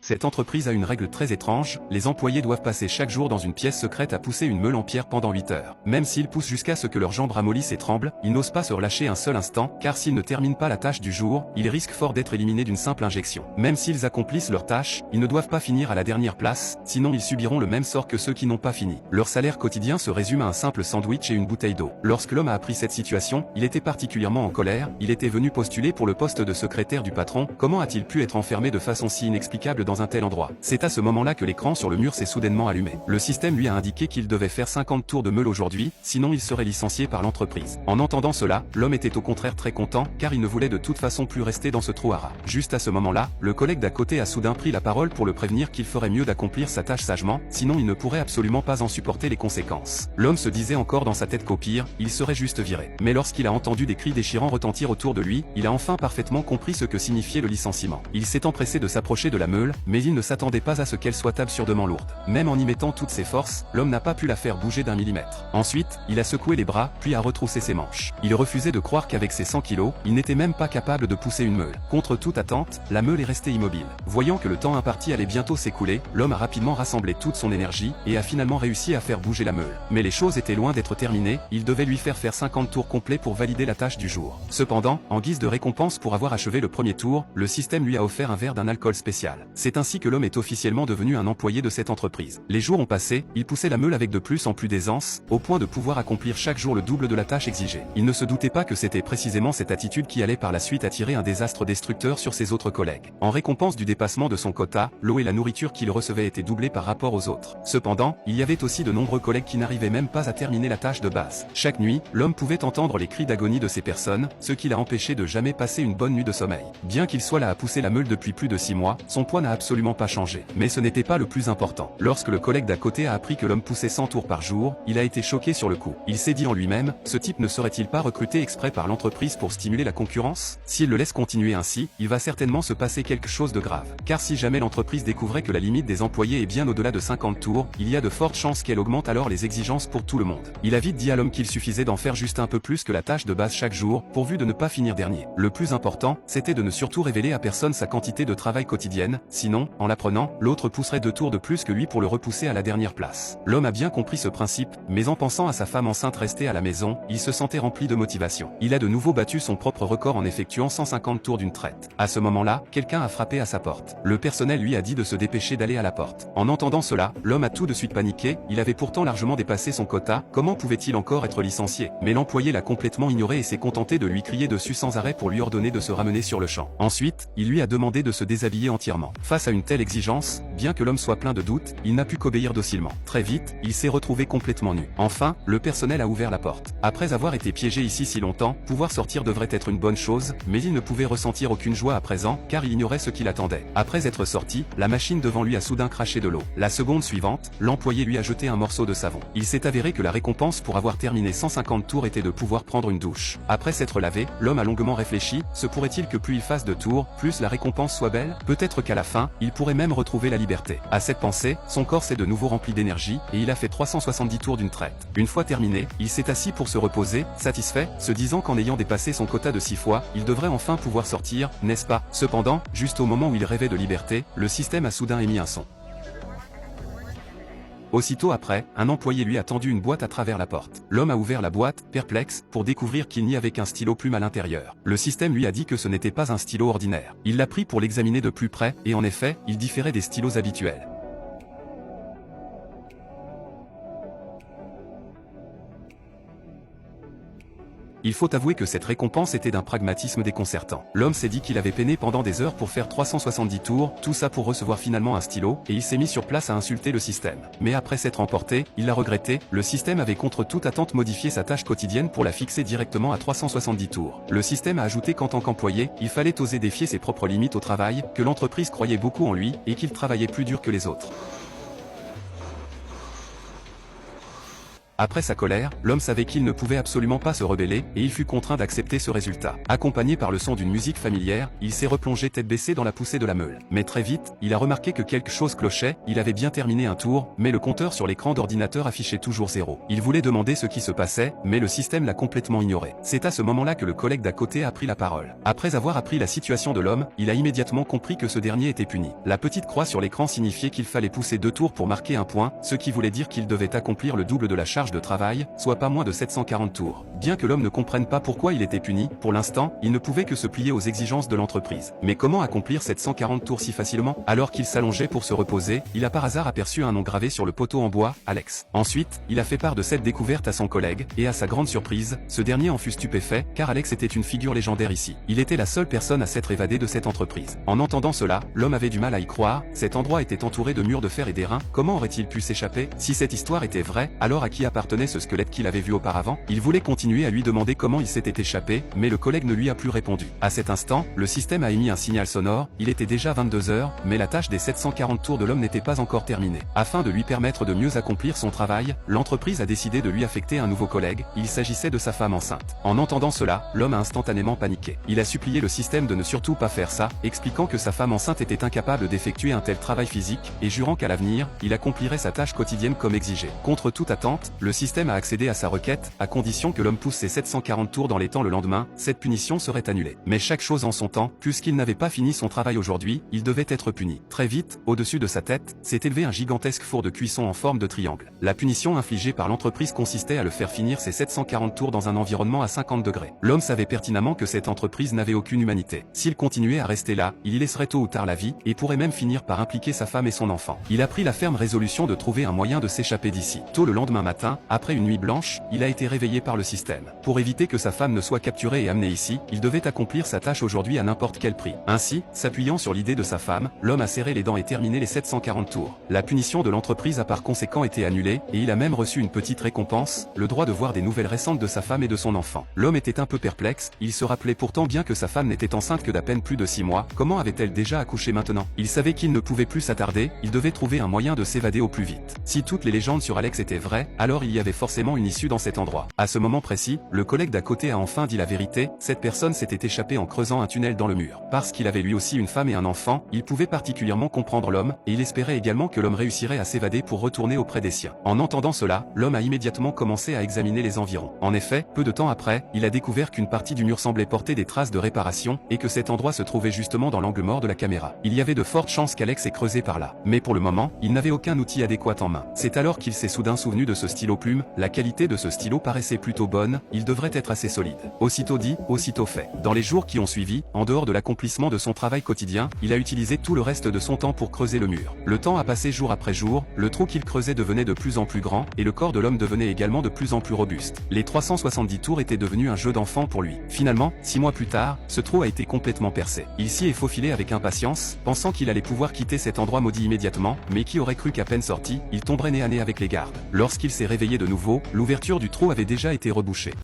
Cette entreprise a une règle très étrange, les employés doivent passer chaque jour dans une pièce secrète à pousser une meule en pierre pendant 8 heures. Même s'ils poussent jusqu'à ce que leurs jambes ramollissent et tremblent, ils n'osent pas se relâcher un seul instant, car s'ils ne terminent pas la tâche du jour, ils risquent fort d'être éliminés d'une simple injection. Même s'ils accomplissent leur tâche, ils ne doivent pas finir à la dernière place, sinon ils subiront le même sort que ceux qui n'ont pas fini. Leur salaire quotidien se résume à un simple sandwich et une bouteille d'eau. Lorsque l'homme a appris cette situation, il était particulièrement en colère, il était venu postuler pour le poste de secrétaire du patron. Comment a-t-il pu être enfermé de façon si inexplicable dans un tel endroit? C'est à ce moment-là que l'écran sur le mur s'est soudainement allumé. Le système lui a indiqué qu'il devait faire 50 tours de meule aujourd'hui, sinon il serait licencié par l'entreprise. En entendant cela, l'homme était au contraire très content, car il ne voulait de toute façon plus rester dans ce trou à rats. Juste à ce moment-là, le collègue d'à côté a soudain pris la parole pour le prévenir qu'il ferait mieux d'accomplir sa tâche sagement, sinon il ne pourrait absolument pas en supporter les conséquences. L'homme se disait encore dans sa tête qu'au pire, il serait juste viré. Mais lorsqu'il a entendu des cris déchirants retentir autour de lui, il a enfin parfaitement compris ce que signifiait le licenciement. Il s'est empressé de s'approcher de la meule, mais il ne s'attendait pas à ce qu'elle soit absurdement lourde. Même en y mettant toutes ses forces, l'homme n'a pas pu la faire bouger d'un millimètre. Ensuite, il a secoué les bras, puis a retroussé ses manches. Il refusait de croire qu'avec ses 100 kilos, il n'était même pas capable de pousser une meule. Contre toute attente, la meule est restée immobile. Voyant que le temps imparti allait bientôt s'écouler, l'homme a rapidement rassemblé toute son énergie, et a finalement réussi à faire bouger la meule. Mais les choses étaient loin d'être terminées, il devait lui faire 50 tours complets pour valider la tâche du jour. Cependant, en guise de récompense pour avoir achevé le premier tour, le système lui a offert un verre d'un alcool spécial. C'est ainsi que l'homme est officiellement devenu un employé de cette entreprise. Les jours ont passé, il poussait la meule avec de plus en plus d'aisance, au point de pouvoir accomplir chaque jour le double de la tâche exigée. Il ne se doutait pas que c'était précisément cette attitude qui allait par la suite attirer un désastre destructeur sur ses autres collègues. En récompense du dépassement de son quota, l'eau et la nourriture qu'il recevait étaient doublées par rapport aux autres. Cependant, il y avait aussi de nombreux collègues qui n'arrivaient même pas à terminer la tâche de base. Chaque nuit, l'homme pouvait entendre les cris d'agonie de ces personnes, ce qui l'a empêché de jamais passer une bonne nuit de sommeil. Bien qu'il soit là à pousser la meule depuis plus de 6 mois, son poids n'a absolument pas changé. Mais ce n'était pas le plus important. Lorsque le collègue d'à côté a appris que l'homme poussait 100 tours par jour, il a été choqué sur le coup. Il s'est dit en lui-même, ce type ne serait-il pas recruté exprès par l'entreprise pour stimuler la concurrence? S'il le laisse continuer ainsi, il va certainement se passer quelque chose de grave. Car si jamais l'entreprise découvrait que la limite des employés est bien au-delà de 50 tours, il y a de fortes chances qu'elle augmente alors les exigences pour tout le monde. Il a vite dit à l'homme qu'il suffisait d'en faire juste un peu plus que la tâche de base chaque jour, pourvu de ne pas finir dernier. Le plus important, c'était de ne surtout révéler à personne sa quantité de travail quotidienne, sinon, en l'apprenant, l'autre pousserait 2 tours de plus que lui pour le repousser à la dernière place. L'homme a bien compris ce principe, mais en pensant à sa femme enceinte restée à la maison, il se sentait rempli de motivation. Il a de nouveau battu son propre record en effectuant 150 tours d'une traite. À ce moment-là, quelqu'un a frappé à sa porte. Le personnel lui a dit de se dépêcher d'aller à la porte. En entendant cela, l'homme a tout de suite paniqué, il avait pourtant largement dépassé son quota, comment pouvait-il encore être licencié? Mais l'employé l'a complètement ignoré et s'est contenté de lui crier dessus sans arrêt pour lui ordonner de se ramener sur le champ. Ensuite, il lui a demandé de se déshabiller entièrement. Face à une telle exigence, bien que l'homme soit plein de doutes, il n'a pu qu'obéir docilement. Très vite, il s'est retrouvé complètement nu. Enfin, le personnel a ouvert la porte. Après avoir été piégé ici si longtemps, pouvoir sortir devrait être une bonne chose, mais il ne pouvait ressentir aucune joie à présent, car il ignorait ce qui l'attendait. Après être sorti, la machine devant lui a soudain craché de l'eau. La seconde suivante, l'employé lui a jeté un morceau de savon. Il s'est avéré que la récompense pour avoir terminé 150 tours était de pouvoir prendre une douche. Après s'être lavé, l'homme a longuement réfléchi, se pourrait-il que plus il fasse de tours, plus la récompense soit belle? Peut-être qu'à la fin, il pourrait même retrouver la liberté. À cette pensée, son corps s'est de nouveau rempli d'énergie, et il a fait 370 tours d'une traite. Une fois terminé, il s'est assis pour se reposer, satisfait, se disant qu'en ayant dépassé son quota de 6 fois, il devrait enfin pouvoir sortir, n'est-ce pas? Cependant, juste au moment où il rêvait de liberté, le système a soudain émis un son. Aussitôt après, un employé lui a tendu une boîte à travers la porte. L'homme a ouvert la boîte, perplexe, pour découvrir qu'il n'y avait qu'un stylo plume à l'intérieur. Le système lui a dit que ce n'était pas un stylo ordinaire. Il l'a pris pour l'examiner de plus près, et en effet, il différait des stylos habituels. Il faut avouer que cette récompense était d'un pragmatisme déconcertant. L'homme s'est dit qu'il avait peiné pendant des heures pour faire 370 tours, tout ça pour recevoir finalement un stylo, et il s'est mis sur place à insulter le système. Mais après s'être emporté, il l'a regretté, le système avait contre toute attente modifié sa tâche quotidienne pour la fixer directement à 370 tours. Le système a ajouté qu'en tant qu'employé, il fallait oser défier ses propres limites au travail, que l'entreprise croyait beaucoup en lui, et qu'il travaillait plus dur que les autres. Après sa colère, l'homme savait qu'il ne pouvait absolument pas se rebeller, et il fut contraint d'accepter ce résultat. Accompagné par le son d'une musique familière, il s'est replongé tête baissée dans la poussée de la meule. Mais très vite, il a remarqué que quelque chose clochait, il avait bien terminé un tour, mais le compteur sur l'écran d'ordinateur affichait toujours 0. Il voulait demander ce qui se passait, mais le système l'a complètement ignoré. C'est à ce moment-là que le collègue d'à côté a pris la parole. Après avoir appris la situation de l'homme, il a immédiatement compris que ce dernier était puni. La petite croix sur l'écran signifiait qu'il fallait pousser 2 tours pour marquer un point, ce qui voulait dire qu'il devait accomplir le double de la charge de travail, soit pas moins de 740 tours. Bien que l'homme ne comprenne pas pourquoi il était puni, pour l'instant, il ne pouvait que se plier aux exigences de l'entreprise. Mais comment accomplir 740 tours si facilement? Alors qu'il s'allongeait pour se reposer, il a par hasard aperçu un nom gravé sur le poteau en bois, Alex. Ensuite, il a fait part de cette découverte à son collègue, et à sa grande surprise, ce dernier en fut stupéfait, car Alex était une figure légendaire ici. Il était la seule personne à s'être évadée de cette entreprise. En entendant cela, l'homme avait du mal à y croire, cet endroit était entouré de murs de fer et d'airain, comment aurait-il pu s'échapper? Si cette histoire était vraie, alors à qui appartenait ce squelette qu'il avait vu auparavant? Il voulait continuer à lui demander comment il s'était échappé, mais le collègue ne lui a plus répondu. À cet instant, le système a émis un signal sonore, il était déjà 22 heures, mais la tâche des 740 tours de l'homme n'était pas encore terminée. Afin de lui permettre de mieux accomplir son travail, l'entreprise a décidé de lui affecter un nouveau collègue, il s'agissait de sa femme enceinte. En entendant cela, l'homme a instantanément paniqué. Il a supplié le système de ne surtout pas faire ça, expliquant que sa femme enceinte était incapable d'effectuer un tel travail physique, et jurant qu'à l'avenir, il accomplirait sa tâche quotidienne comme exigé. Contre toute attente, le système a accédé à sa requête, à condition que l'homme pousse ses 740 tours dans les temps le lendemain, cette punition serait annulée. Mais chaque chose en son temps, puisqu'il n'avait pas fini son travail aujourd'hui, il devait être puni. Très vite, au-dessus de sa tête, s'est élevé un gigantesque four de cuisson en forme de triangle. La punition infligée par l'entreprise consistait à le faire finir ses 740 tours dans un environnement à 50 degrés. L'homme savait pertinemment que cette entreprise n'avait aucune humanité. S'il continuait à rester là, il y laisserait tôt ou tard la vie, et pourrait même finir par impliquer sa femme et son enfant. Il a pris la ferme résolution de trouver un moyen de s'échapper d'ici. Tôt le lendemain matin, après une nuit blanche, il a été réveillé par le système. Pour éviter que sa femme ne soit capturée et amenée ici, il devait accomplir sa tâche aujourd'hui à n'importe quel prix. Ainsi, s'appuyant sur l'idée de sa femme, l'homme a serré les dents et terminé les 740 tours. La punition de l'entreprise a par conséquent été annulée, et il a même reçu une petite récompense, le droit de voir des nouvelles récentes de sa femme et de son enfant. L'homme était un peu perplexe, il se rappelait pourtant bien que sa femme n'était enceinte que d'à peine plus de 6 mois, comment avait-elle déjà accouché maintenant? Il savait qu'il ne pouvait plus s'attarder, il devait trouver un moyen de s'évader au plus vite. Si toutes les légendes sur Alex étaient vraies, alors il y avait forcément une issue dans cet endroit. À ce moment précis, le collègue d'à côté a enfin dit la vérité, cette personne s'était échappée en creusant un tunnel dans le mur. Parce qu'il avait lui aussi une femme et un enfant, il pouvait particulièrement comprendre l'homme, et il espérait également que l'homme réussirait à s'évader pour retourner auprès des siens. En entendant cela, l'homme a immédiatement commencé à examiner les environs. En effet, peu de temps après, il a découvert qu'une partie du mur semblait porter des traces de réparation, et que cet endroit se trouvait justement dans l'angle mort de la caméra. Il y avait de fortes chances qu'Alex ait creusé par là. Mais pour le moment, il n'avait aucun outil adéquat en main. C'est alors qu'il s'est soudain souvenu de ce stylo plume, la qualité de ce stylo paraissait plutôt bonne, il devrait être assez solide. Aussitôt dit, aussitôt fait. Dans les jours qui ont suivi, en dehors de l'accomplissement de son travail quotidien, il a utilisé tout le reste de son temps pour creuser le mur. Le temps a passé jour après jour, le trou qu'il creusait devenait de plus en plus grand, et le corps de l'homme devenait également de plus en plus robuste. Les 370 tours étaient devenus un jeu d'enfant pour lui. Finalement, 6 mois plus tard, ce trou a été complètement percé. Il s'y est faufilé avec impatience, pensant qu'il allait pouvoir quitter cet endroit maudit immédiatement, mais qui aurait cru qu'à peine sorti, il tomberait nez à nez avec les gardes. Lorsqu'il s'est réveillé de nouveau, l'ouverture du trou avait déjà été rebouchée.